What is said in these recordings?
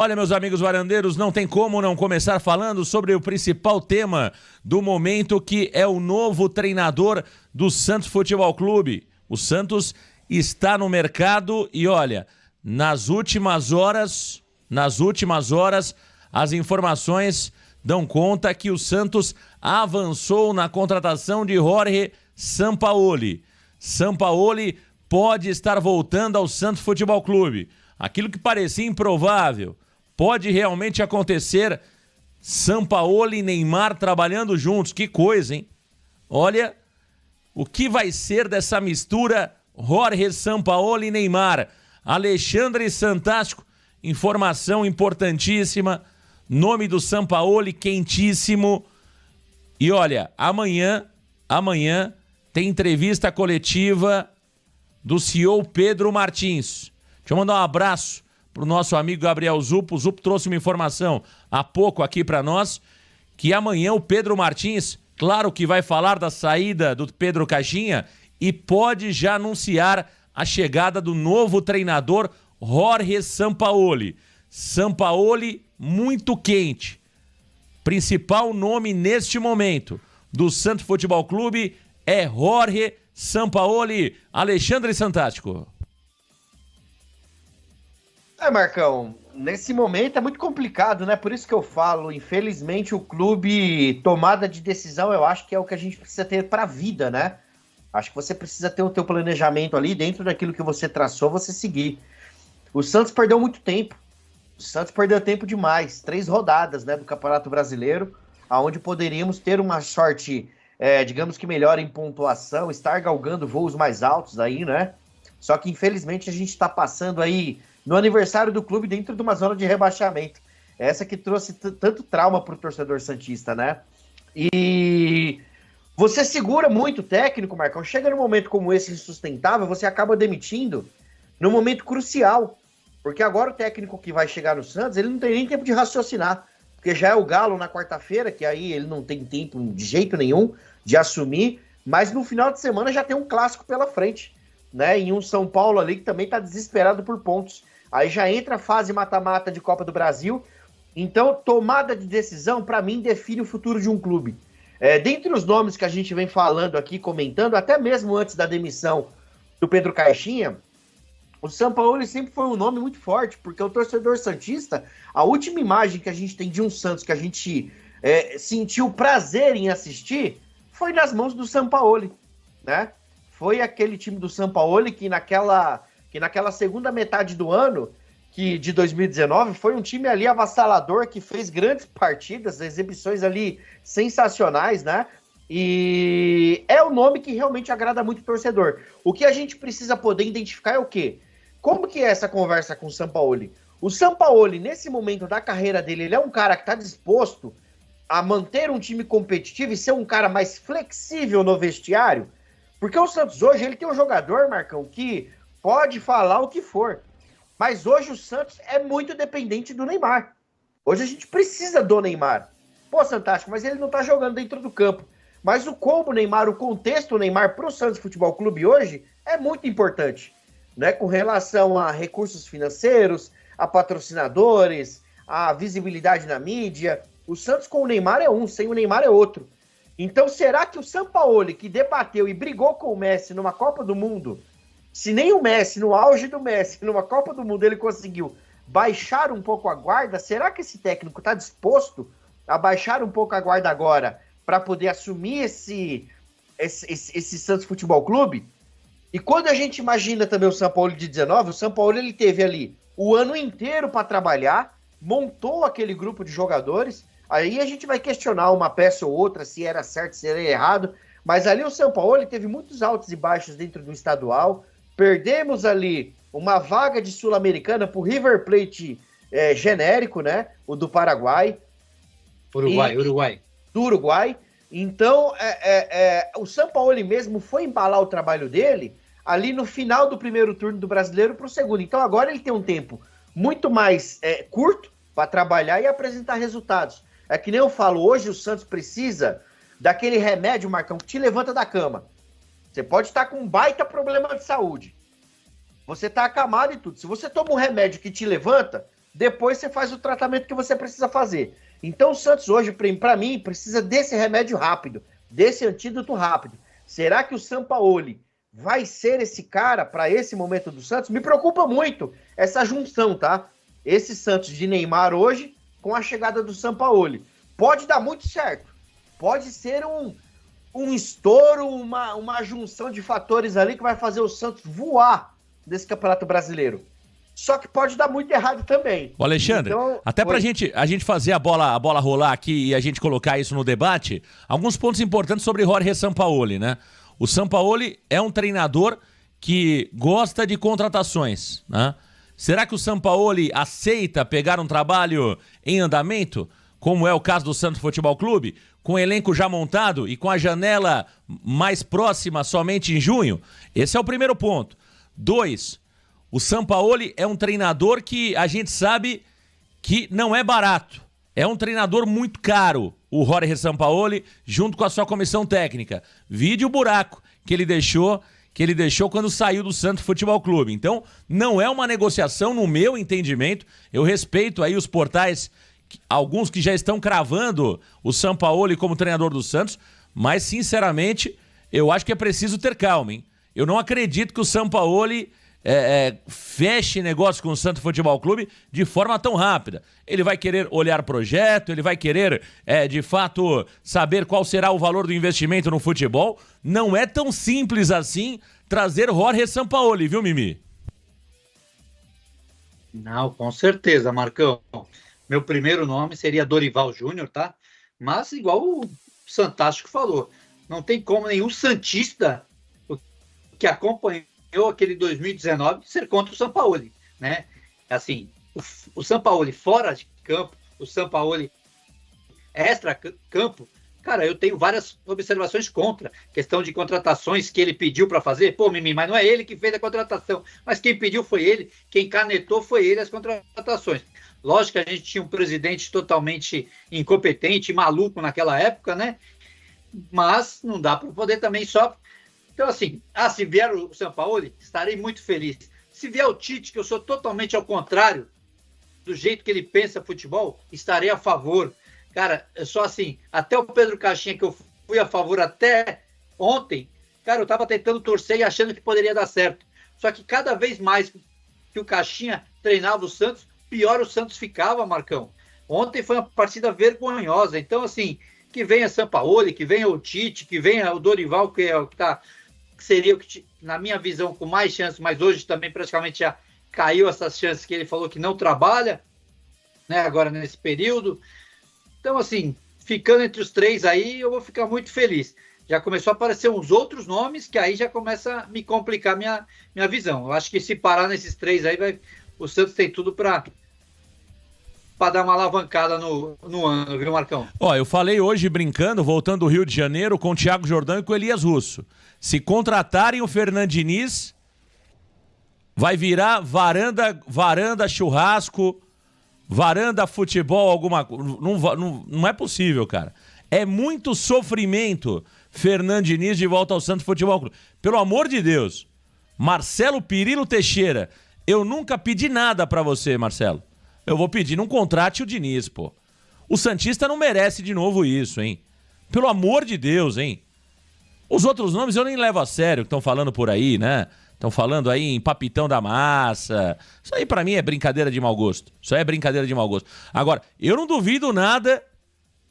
Olha, meus amigos varandeiros, não tem como não começar falando sobre o principal tema do momento, que é o novo treinador do Santos Futebol Clube. O Santos está no mercado e, olha, nas últimas horas, as informações dão conta que o Santos avançou na contratação de Jorge Sampaoli. Sampaoli pode estar voltando ao Santos Futebol Clube. Aquilo que parecia improvável pode realmente acontecer. Sampaoli e Neymar trabalhando juntos. Que coisa, hein? Olha, o que vai ser dessa mistura Jorge Sampaoli e Neymar? Alexandre Santástico, informação importantíssima. Nome do Sampaoli quentíssimo. E olha, amanhã tem entrevista coletiva do CEO Pedro Martins. Deixa eu mandar um abraço pro nosso amigo Gabriel Zupo. O Zupo trouxe uma informação há pouco aqui para nós, que amanhã o Pedro Martins, claro que vai falar da saída do Pedro Caixinha e pode já anunciar a chegada do novo treinador Jorge Sampaoli. Sampaoli muito quente. Principal nome neste momento do Santos Futebol Clube é Jorge Sampaoli. Alexandre Santástico. Marcão, nesse momento é muito complicado, né? Por isso que eu falo, infelizmente o clube, tomada de decisão, eu acho que é o que a gente precisa ter para a vida, né? Acho que você precisa ter o teu planejamento ali, dentro daquilo que você traçou, você seguir. O Santos perdeu muito tempo. O Santos perdeu tempo demais. 3 rodadas, né, do Campeonato Brasileiro, onde poderíamos ter uma sorte, digamos que melhor em pontuação, estar galgando voos mais altos aí, né? Só que infelizmente a gente está passando aí no aniversário do clube dentro de uma zona de rebaixamento. Essa que trouxe tanto trauma para o torcedor santista, né? E você segura muito o técnico, Marcão. Chega num momento como esse insustentável, você acaba demitindo num momento crucial. Porque agora o técnico que vai chegar no Santos, ele não tem nem tempo de raciocinar. Porque já é o Galo na quarta-feira, que aí ele não tem tempo de jeito nenhum de assumir. Mas no final de semana já tem um clássico pela frente, né? E um São Paulo ali que também está desesperado por pontos. Aí já entra a fase mata-mata de Copa do Brasil. Então, tomada de decisão, para mim, define o futuro de um clube. Dentre os nomes que a gente vem falando aqui, comentando, até mesmo antes da demissão do Pedro Caixinha, o Sampaoli sempre foi um nome muito forte, porque o torcedor santista, a última imagem que a gente tem de um Santos que a gente sentiu prazer em assistir, foi nas mãos do Sampaoli, né? Foi aquele time do Sampaoli que naquela segunda metade do ano, de 2019, foi um time ali avassalador, que fez grandes partidas, exibições ali sensacionais, né? E é o nome que realmente agrada muito o torcedor. O que a gente precisa poder identificar é o quê? Como que é essa conversa com o Sampaoli? O Sampaoli, nesse momento da carreira dele, ele é um cara que está disposto a manter um time competitivo e ser um cara mais flexível no vestiário? Porque o Santos hoje, ele tem um jogador, Marcão, que pode falar o que for. Mas hoje o Santos é muito dependente do Neymar. Hoje a gente precisa do Neymar. Pô, Santástico, mas ele não tá jogando dentro do campo. Mas o combo Neymar, o contexto Neymar pro Santos Futebol Clube hoje é muito importante, né? Com relação a recursos financeiros, a patrocinadores, a visibilidade na mídia. O Santos com o Neymar é um, sem o Neymar é outro. Então será que o Sampaoli, que debateu e brigou com o Messi numa Copa do Mundo, se nem o Messi, no auge do Messi, numa Copa do Mundo, ele conseguiu baixar um pouco a guarda, será que esse técnico está disposto a baixar um pouco a guarda agora para poder assumir esse Santos Futebol Clube? E quando a gente imagina também o Sampaoli de 19, o Sampaoli ele teve ali o ano inteiro para trabalhar, montou aquele grupo de jogadores, aí a gente vai questionar uma peça ou outra, se era certo, se era errado, mas ali o Sampaoli teve muitos altos e baixos dentro do estadual. Perdemos ali uma vaga de Sul-Americana para o River Plate genérico, né? O do Paraguai. Uruguai. Do Uruguai. Então, o Sampaoli mesmo foi embalar o trabalho dele ali no final do primeiro turno do Brasileiro para o segundo. Então, agora ele tem um tempo muito mais curto para trabalhar e apresentar resultados. É que nem eu falo, hoje o Santos precisa daquele remédio, Marcão, que te levanta da cama. Você pode estar com um baita problema de saúde. Você está acamado e tudo. Se você toma um remédio que te levanta, depois você faz o tratamento que você precisa fazer. Então o Santos hoje, para mim, precisa desse remédio rápido, desse antídoto rápido. Será que o Sampaoli vai ser esse cara para esse momento do Santos? Me preocupa muito essa junção, tá? Esse Santos de Neymar hoje com a chegada do Sampaoli. Pode dar muito certo. Pode ser um estouro, uma junção de fatores ali que vai fazer o Santos voar desse Campeonato Brasileiro. Só que pode dar muito errado também. Ô Alexandre, então, até pra a gente fazer a bola rolar aqui e a gente colocar isso no debate, alguns pontos importantes sobre Jorge Sampaoli, né? O Sampaoli é um treinador que gosta de contratações, né? Será que o Sampaoli aceita pegar um trabalho em andamento, como é o caso do Santos Futebol Clube, com o elenco já montado e com a janela mais próxima somente em junho? Esse é o primeiro ponto. 2, o Sampaoli é um treinador que a gente sabe que não é barato. É um treinador muito caro, o Jorge Sampaoli, junto com a sua comissão técnica. Vide o buraco que ele deixou quando saiu do Santos Futebol Clube. Então, não é uma negociação, no meu entendimento. Eu respeito aí os portais, alguns que já estão cravando o Sampaoli como treinador do Santos, mas, sinceramente, eu acho que é preciso ter calma, hein? Eu não acredito que o Sampaoli feche negócio com o Santos Futebol Clube de forma tão rápida. Ele vai querer olhar projeto, ele vai querer, de fato, saber qual será o valor do investimento no futebol. Não é tão simples assim trazer Jorge Sampaoli, viu, Mimi? Não, com certeza, Marcão. Meu primeiro nome seria Dorival Júnior, tá? Mas, igual o Santástico falou, não tem como nenhum santista que acompanhou aquele 2019 ser contra o Sampaoli, né? Assim, o Sampaoli fora de campo, o Sampaoli extra-campo, cara, eu tenho várias observações contra. Questão de contratações que ele pediu para fazer. Pô, Mimi, mas não é ele que fez a contratação. Mas quem pediu foi ele, quem canetou foi ele as contratações. Lógico que a gente tinha um presidente totalmente incompetente, maluco naquela época, né? Mas não dá para poder também só... Então, assim, se vier o Sampaoli, estarei muito feliz. Se vier o Tite, que eu sou totalmente ao contrário do jeito que ele pensa futebol, estarei a favor. Cara, é só assim, até o Pedro Caixinha, que eu fui a favor até ontem, cara, eu tava tentando torcer e achando que poderia dar certo. Só que cada vez mais que o Caixinha treinava o Santos, pior o Santos ficava, Marcão. Ontem foi uma partida vergonhosa. Então, assim, que venha Sampaoli, que venha o Tite, que venha o Dorival, que é o que tá... que seria, na minha visão, com mais chances, mas hoje também praticamente já caiu essas chances que ele falou que não trabalha, né, agora nesse período. Então, assim, ficando entre os três aí, eu vou ficar muito feliz. Já começou a aparecer uns outros nomes que aí já começa a me complicar minha visão. Eu acho que se parar nesses três aí, o Santos tem tudo para dar uma alavancada no ano, viu, Marcão? Ó, eu falei hoje brincando, voltando do Rio de Janeiro, com o Thiago Jordão e com o Elias Russo. Se contratarem o Fernando Diniz, vai virar varanda churrasco, varanda futebol, alguma coisa. Não é possível, cara. É muito sofrimento Fernando Diniz de volta ao Santos Futebol Clube. Pelo amor de Deus. Marcelo Pirilo Teixeira, eu nunca pedi nada pra você, Marcelo. Eu vou pedir, não contrate o Diniz, pô. O santista não merece de novo isso, hein? Pelo amor de Deus, hein? Os outros nomes eu nem levo a sério, que estão falando por aí, né? Estão falando aí em papitão da massa. Isso aí pra mim é brincadeira de mau gosto. Isso aí é brincadeira de mau gosto. Agora, eu não duvido nada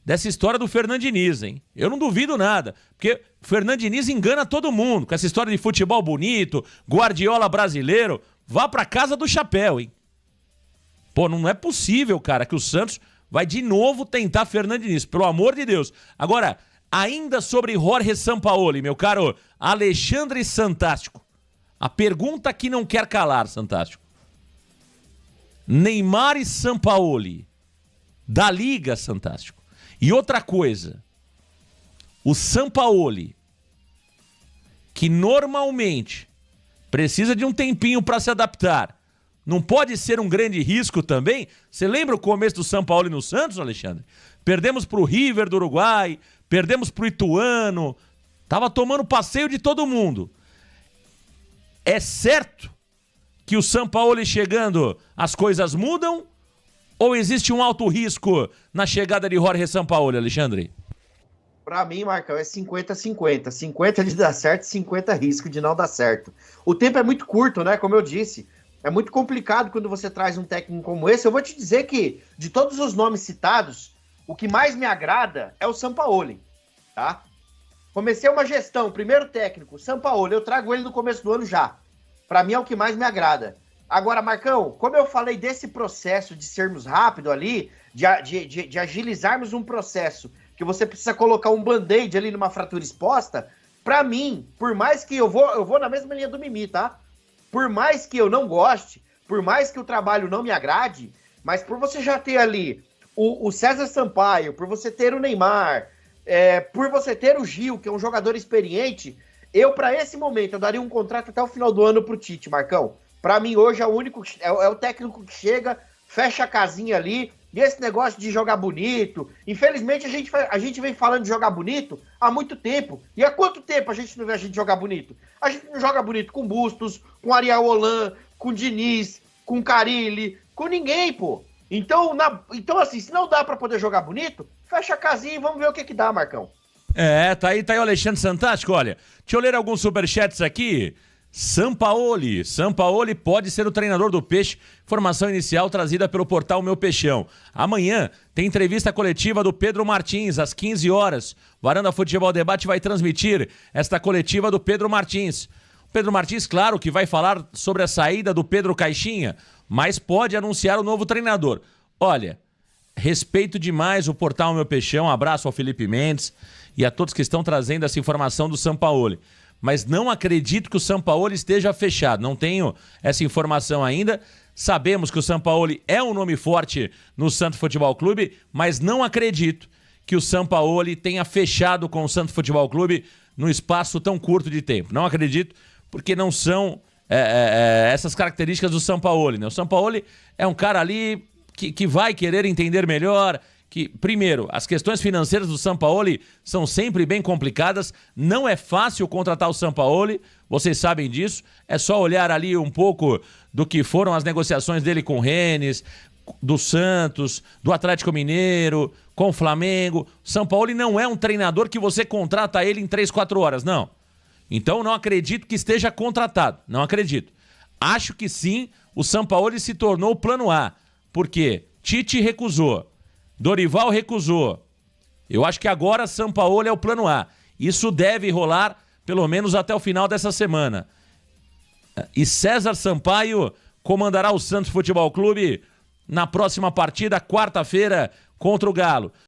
dessa história do Fernando Diniz, hein? Eu não duvido nada. Porque o Fernando Diniz engana todo mundo com essa história de futebol bonito, Guardiola brasileiro. Vá pra casa do chapéu, hein? Pô, não é possível, cara, que o Santos vai de novo tentar Fernando Diniz. Pelo amor de Deus. Agora, ainda sobre Jorge Sampaoli, meu caro Alexandre Santástico. A pergunta que não quer calar, Santástico. Neymar e Sampaoli, da Liga, Santástico. E outra coisa, o Sampaoli, que normalmente precisa de um tempinho para se adaptar, não pode ser um grande risco também? Você lembra o começo do Sampaoli no Santos, Alexandre? Perdemos pro River do Uruguai, perdemos pro Ituano, tava tomando passeio de todo mundo. É certo que o Sampaoli chegando, as coisas mudam? Ou existe um alto risco na chegada de Jorge Sampaoli, Alexandre? Para mim, Marcão, é 50-50. 50 de dar certo, 50 risco de não dar certo. O tempo é muito curto, né? Como eu disse, é muito complicado quando você traz um técnico como esse. Eu vou te dizer que, de todos os nomes citados, o que mais me agrada é o Sampaoli, tá? Comecei uma gestão, primeiro técnico, Sampaoli, eu trago ele no começo do ano já. Para mim é o que mais me agrada. Agora, Marcão, como eu falei desse processo de sermos rápido ali, de agilizarmos um processo que você precisa colocar um band-aid ali numa fratura exposta, para mim, por mais que eu vou na mesma linha do Mimi, tá? Por mais que eu não goste, por mais que o trabalho não me agrade, mas por você já ter ali o César Sampaio, por você ter o Neymar, por você ter o Gil, que é um jogador experiente, para esse momento, eu daria um contrato até o final do ano pro Tite, Marcão. Para mim, hoje, é o técnico que chega, fecha a casinha ali, e esse negócio de jogar bonito, infelizmente a gente vem falando de jogar bonito há muito tempo. E há quanto tempo a gente não vê a gente jogar bonito? A gente não joga bonito com Bustos, com Ariel Holan, com Diniz, com Carille, com ninguém, pô. Então, assim, se não dá para poder jogar bonito, fecha a casinha e vamos ver o que dá, Marcão. Tá aí o Alexandre Santástico, olha. Deixa eu ler alguns superchats aqui. Sampaoli pode ser o treinador do Peixe. Informação inicial trazida pelo portal Meu Peixão. Amanhã tem entrevista coletiva do Pedro Martins, às 15 horas. Varanda Futebol Debate vai transmitir esta coletiva do Pedro Martins. Pedro Martins, claro que vai falar sobre a saída do Pedro Caixinha, mas pode anunciar o novo treinador. Olha, respeito demais o portal Meu Peixão, um abraço ao Felipe Mendes e a todos que estão trazendo essa informação do Sampaoli. Mas não acredito que o Sampaoli esteja fechado, não tenho essa informação ainda. Sabemos que o Sampaoli é um nome forte no Santos Futebol Clube, mas não acredito que o Sampaoli tenha fechado com o Santos Futebol Clube num espaço tão curto de tempo. Não acredito, porque não são essas características do Sampaoli, né? O Sampaoli é um cara ali que vai querer entender melhor, que, primeiro, as questões financeiras do Sampaoli são sempre bem complicadas, não é fácil contratar o Sampaoli, vocês sabem disso, é só olhar ali um pouco do que foram as negociações dele com o Rennes, do Santos, do Atlético Mineiro, com o Flamengo. O Sampaoli não é um treinador que você contrata ele em 3, 4 horas, não. Então não acredito que esteja contratado, não acredito. Acho que sim, o Sampaoli se tornou o plano A, porque Tite recusou, Dorival recusou. Eu acho que agora Sampaoli é o plano A. Isso deve rolar pelo menos até o final dessa semana. E César Sampaio comandará o Santos Futebol Clube na próxima partida, quarta-feira, contra o Galo.